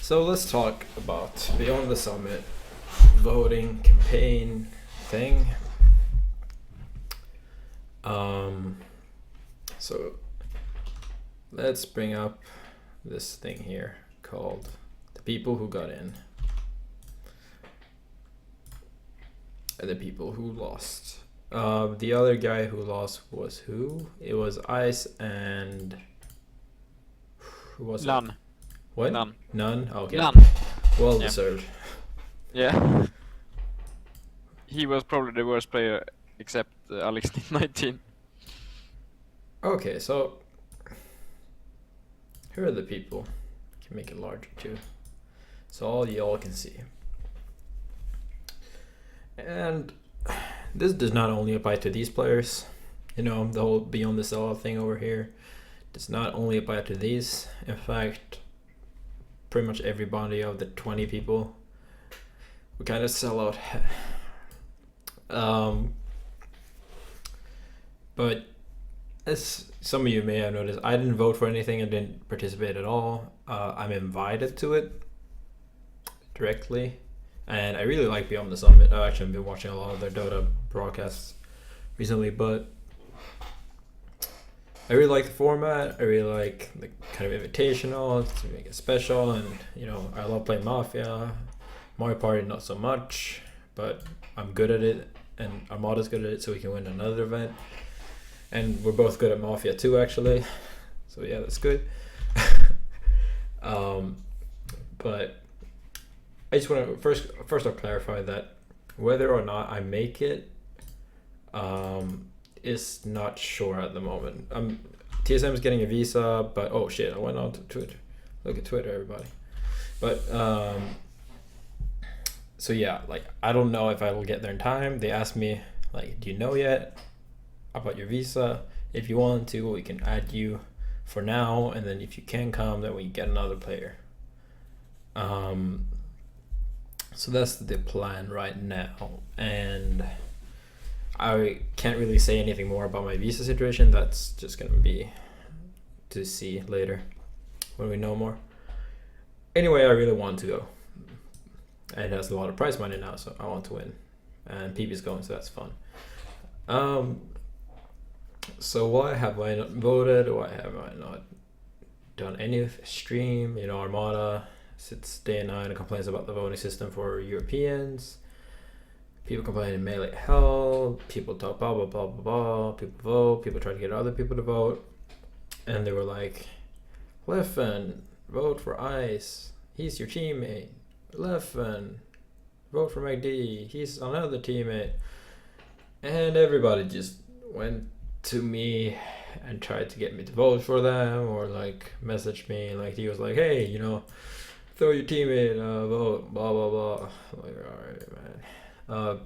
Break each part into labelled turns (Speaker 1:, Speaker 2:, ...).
Speaker 1: So let's talk about Beyond the Summit voting campaign thing. So let's bring up this thing here called the people who got in and the people who lost. The other guy who lost was who? It was Ice and who was
Speaker 2: None.
Speaker 1: it? What?
Speaker 2: None.
Speaker 1: None? Okay.
Speaker 2: None.
Speaker 1: Well
Speaker 2: Yeah.
Speaker 1: deserved.
Speaker 2: Yeah. He was probably the worst player except Alex 19.
Speaker 1: Okay, so here are the people. I can make it larger too, so all y'all can see. And this does not only apply to these players. You know, the whole Beyond the Sellout thing over here does not only apply to these. In fact, pretty much everybody of the 20 people we kind of sell out. But as some of you may have noticed, I didn't vote for anything. I didn't participate at all. I'm invited to it directly, and I really like Beyond the Summit. I've actually been watching a lot of their Dota broadcasts recently, but I really like the format. I really like the kind of invitational to make it special, and you know, I love playing Mafia. Mario Party not so much, but I'm good at it, and Armada's good at it, so we can win another event. And we're both good at Mafia too, actually. So yeah, that's good. But I just want to first I'll clarify that whether or not I make it is not sure at the moment. TSM is getting a visa, but oh shit, I went on to Twitter. Look at Twitter, everybody. But so yeah, like I don't know if I will get there in time. They asked me like, do you know yet about your visa? If you want to, we can add you for now, and then if you can come, then we get another player. So that's the plan right now, and I can't really say anything more about my visa situation. That's just gonna be to see later when we know more. Anyway, I really want to go. It has a lot of prize money now, so I want to win, and PB's going, so that's fun. So why have I not voted? Why have I not done any stream? You know, Armada sits day and night and complains about the voting system for Europeans. People complain in Melee hell. People talk blah blah blah blah blah. People vote. People try to get other people to vote, and they were like, "Leffen, vote for Ice. He's your teammate. Leffen, vote for McD. He's another teammate." And everybody just went to me and tried to get me to vote for them, or like message me, like he was like, "Hey, you know, throw your teammate, vote, blah blah blah." I'm like, all right, man.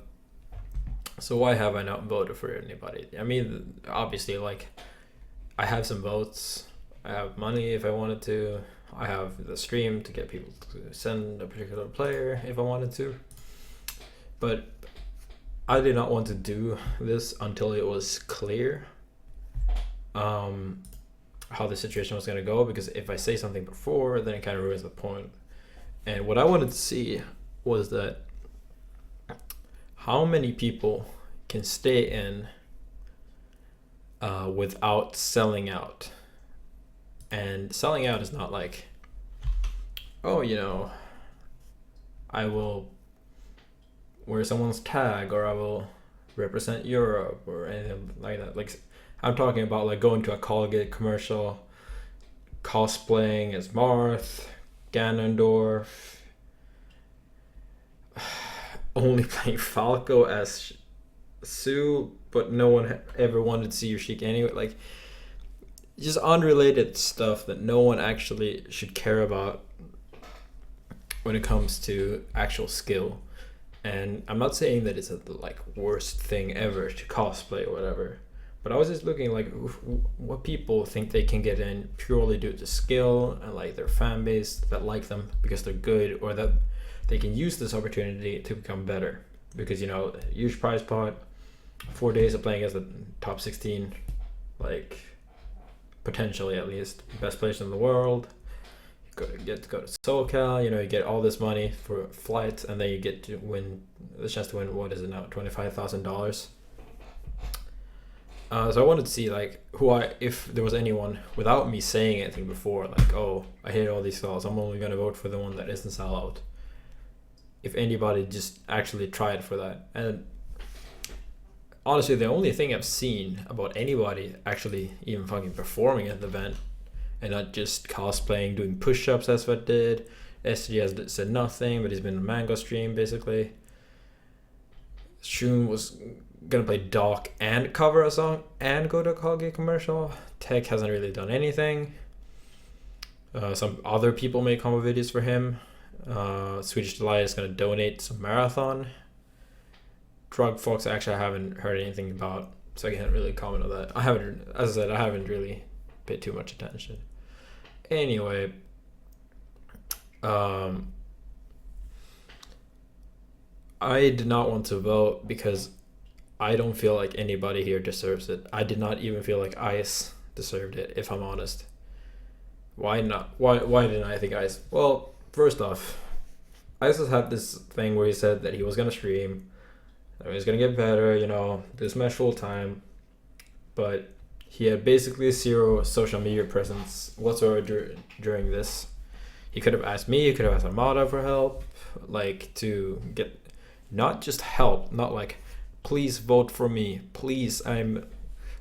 Speaker 1: So why have I not voted for anybody? I mean, obviously, like, I have some votes. I have money if I wanted to. I have the stream to get people to send a particular player if I wanted to. But I did not want to do this until it was clear how the situation was going to go, because if I say something before, then it kind of ruins the point. And what I wanted to see was that how many people can stay in without selling out. And selling out is not like, oh, you know, I will wear someone's tag, or I will represent Europe, or anything like that. Like, I'm talking about like going to a Colgate commercial, cosplaying as Marth, Ganondorf, only playing Falco as Sue, but no one ever wanted to see your Sheik anyway. Like, just unrelated stuff that no one actually should care about when it comes to actual skill. And I'm not saying that it's the like worst thing ever to cosplay or whatever, but I was just looking like what people think they can get in purely due to skill and like their fan base that like them because they're good, or that they can use this opportunity to become better. Because, you know, huge prize pot, 4 days of playing as the top 16, like potentially at least best players in the world, get to go to SoCal. You know, you get all this money for flights, and then you get to win the chance to win. What is it now? $25,000. So I wanted to see like if there was anyone without me saying anything before, like, oh, I hate all these fellas, I'm only gonna vote for the one that isn't Sellout. If anybody just actually tried for that. And honestly, the only thing I've seen about anybody actually even fucking performing at the event and not just cosplaying, doing push-ups as what did. SG has said nothing, but he's been on Mango stream basically. Shun was gonna play Doc and cover a song and go to a Kage commercial. Tech hasn't really done anything. Some other people make combo videos for him. Swedish Delight is gonna donate some marathon. Drug Fox actually I haven't heard anything about, so I can't really comment on that. I haven't really paid too much attention. Anyway, I did not want to vote because I don't feel like anybody here deserves it. I did not even feel like Ice deserved it, if I'm honest. Why not? Why didn't I think Ice? Well, first off, Ice has had this thing where he said that he was gonna stream, that he was gonna get better, you know, do Smash full time, but he had basically zero social media presence whatsoever during this. He could have asked me, he could have asked Armada for help, like to get not just help, not like, please vote for me, please, I'm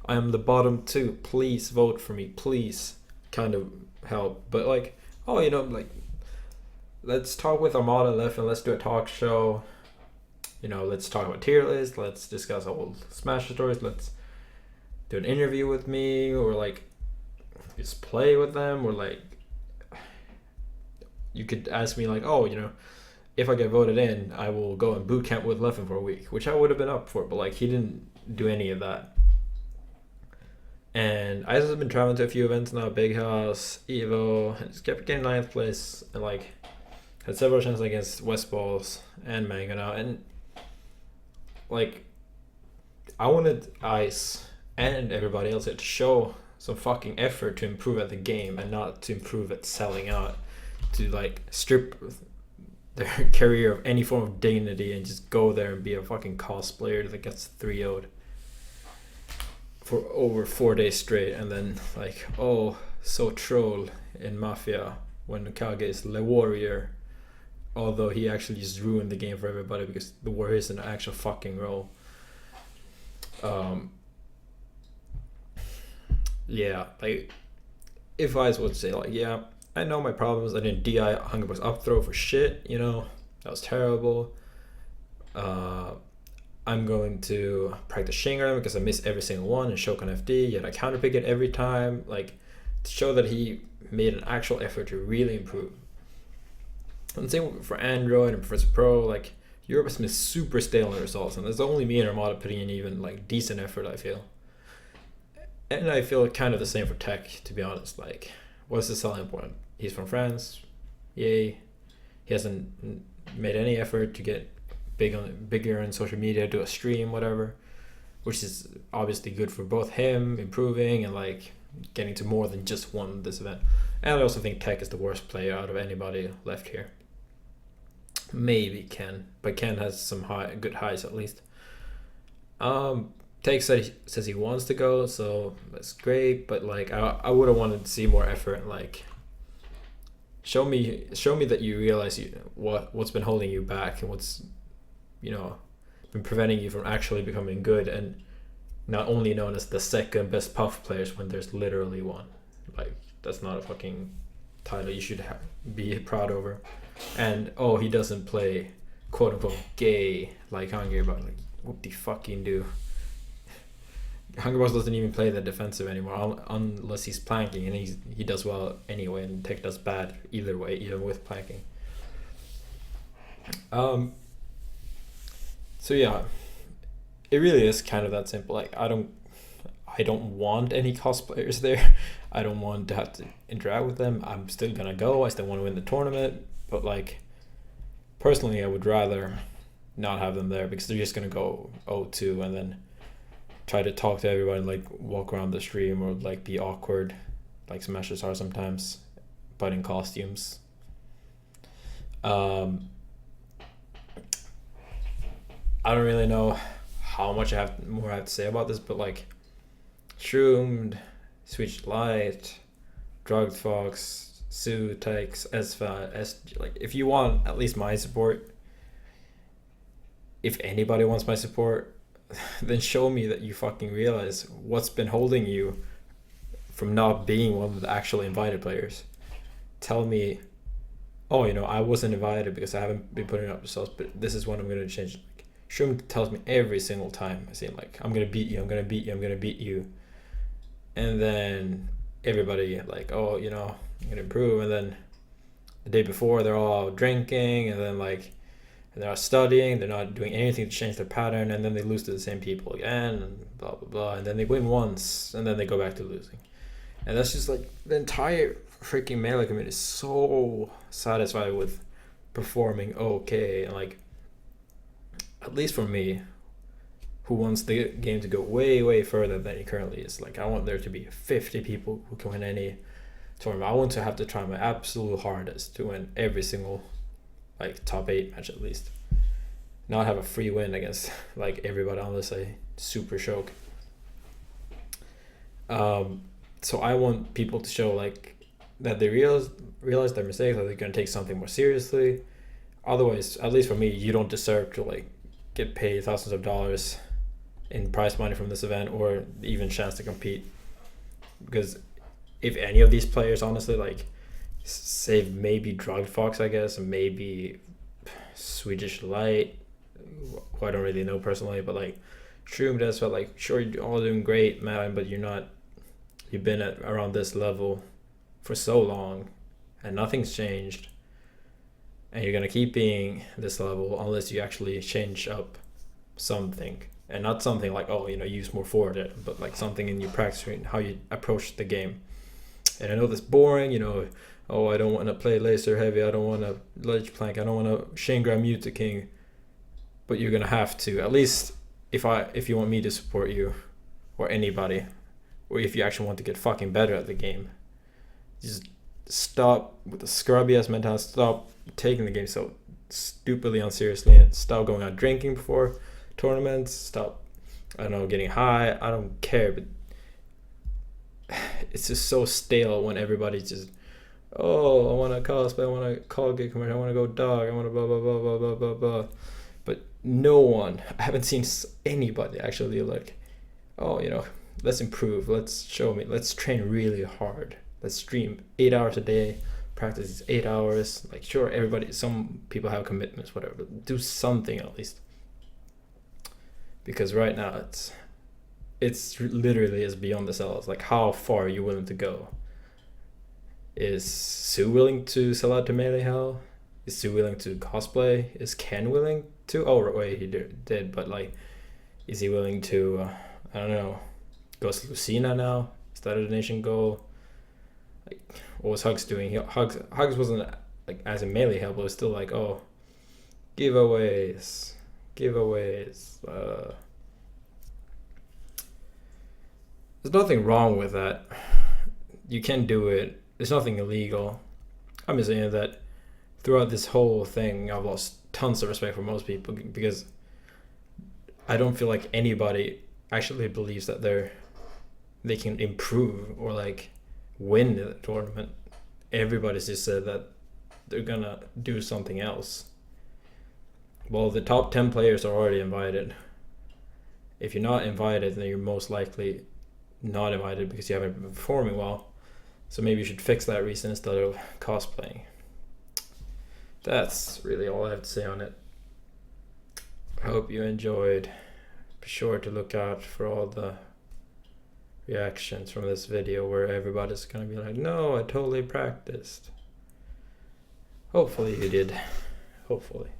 Speaker 1: the bottom two, please vote for me, please, kind of help, but like, oh, you know, like, let's talk with Armada and Leffen, let's do a talk show, you know, let's talk about tier list, let's discuss old Smash stories, let's do an interview with me, or like just play with them, or like you could ask me like, oh, you know, if I get voted in, I will go and boot camp with Leffen for a week, which I would have been up for, but like he didn't do any of that. And I has been traveling to a few events now, Big House, Evo, and just kept getting 9th place, and like had several chances against West Balls and Mango now, and like I wanted Ice and everybody else to show some fucking effort to improve at the game and not to improve at selling out, to like strip their career of any form of dignity and just go there and be a fucking cosplayer that gets 3-0'd for over 4 days straight, and then like, oh, so troll in Mafia when Kage is the warrior, although he actually just ruined the game for everybody because the warrior is an actual fucking role. Yeah, like if I would say like, yeah, I know my problems, I didn't DI Hungerbuck's up throw for shit, you know, that was terrible. I'm going to practice Shingram because I miss every single one, and Shokan FD, yet I counterpick it every time, like to show that he made an actual effort to really improve. And same for Android and Professor Pro, like Europe has been super stale in results, and there's only me and Armada putting in even like decent effort, I feel. And I feel kind of the same for Tech, to be honest. Like, what's the selling point? He's from France, yay. He hasn't made any effort to get bigger on social media, do a stream, whatever, which is obviously good for both him improving and like getting to more than just one this event. And I also think Tech is the worst player out of anybody left here. Maybe Ken, but Ken has some good highs at least. Tech says he wants to go, so that's great, but like I would have wanted to see more effort. Like show me that you realize what's been holding you back and what's, you know, been preventing you from actually becoming good, and not only known as the second best puff players when there's literally one. Like that's not a fucking title you should be proud over. And oh, he doesn't play quote unquote gay like Hungerbuck. Like what the fucking do? Hungerbuck doesn't even play the defensive anymore unless he's planking, and he does well anyway, and Tech does bad either way, even with planking. So yeah, it really is kind of that simple. Like I don't want any cosplayers there. I don't want to have to interact with them. I'm still gonna go. I still want to win the tournament, but like personally, I would rather not have them there because they're just gonna go 0-2 and then try to talk to everybody and like walk around the stream or like be awkward like Smashers are sometimes, but in costumes. I don't really know how much I have to say about this, but like shroomed, switched light, drugged fox, Sue takes SVA, SG. Like if you want at least my support, if anybody wants my support, then show me that you fucking realize what's been holding you from not being one of the actually invited players. Tell me, oh, I wasn't invited because I haven't been putting up results, but this is what I'm going to change. Like, Shroom tells me every single time, I say like, I'm going to beat you, I'm going to beat you, I'm going to beat you. And then everybody like, oh, I'm going to improve. And then the day before they're all drinking, and then like, they're not studying, they're not doing anything to change their pattern, and then they lose to the same people again, and blah, blah, blah. And then they win once, and then they go back to losing. And that's just like, the entire freaking Melee community is so satisfied with performing okay. And like, at least for me, who wants the game to go way, way further than it currently is. Like, I want there to be 50 people who can win any tournament. I want to have to try my absolute hardest to win every single like top 8 match at least. Not have a free win against like everybody unless I super choke. So I want people to show like that they realize their mistakes, that they're gonna take something more seriously. Otherwise, at least for me, you don't deserve to like get paid thousands of dollars in prize money from this event or even chance to compete. Because if any of these players honestly like save maybe Drugged Fox, I guess, and maybe Swedish Light, who I don't really know personally, but like Shroom does felt like, sure, you're all doing great, man, but you've been at around this level for so long and nothing's changed, and you're gonna keep being this level unless you actually change up something, and not something like, oh, use more forward, but like something in your practice, how you approach the game. And I know that's boring, oh, I don't want to play laser heavy, I don't want to ledge plank, I don't want to Shane grab Muta King, but you're gonna have to, at least if you want me to support you, or anybody, or if you actually want to get fucking better at the game, just stop with the scrubby ass mentality, stop taking the game so stupidly unseriously, and stop going out drinking before tournaments, stop, I don't know, getting high, I don't care, but it's just so stale when everybody's just, oh, I want to cosplay, I want to call gig commercial, I want to go dog, I want to blah, blah, blah, blah, blah, blah, blah. But no one, I haven't seen anybody actually like, oh, let's improve, let's train really hard, let's stream 8 hours a day, practice 8 hours. Like, sure, some people have commitments, whatever, but do something at least. Because right now it's literally is beyond the sellouts. Like, how far are you willing to go? Is Sue willing to sell out to Melee Hell? Is Sue willing to cosplay? Is Ken willing to? Oh, wait, he did, but like, is he willing to, I don't know, go to Lucina now? Is that a donation goal? Like, what was Hugs doing? Hugs wasn't like as a Melee Hell, but it was still like, oh, giveaways. There's nothing wrong with that. You can do it. There's nothing illegal. I'm just saying that throughout this whole thing, I've lost tons of respect for most people because I don't feel like anybody actually believes that they can improve or like win the tournament. Everybody's just said that they're gonna do something else. Well, the top 10 players are already invited. If you're not invited, then you're most likely not invited because you haven't been performing well. So maybe you should fix that reason instead of cosplaying. That's really all I have to say on it. I hope you enjoyed. Be sure to look out for all the reactions from this video where everybody's gonna be like, no, I totally practiced. Hopefully you did. Hopefully.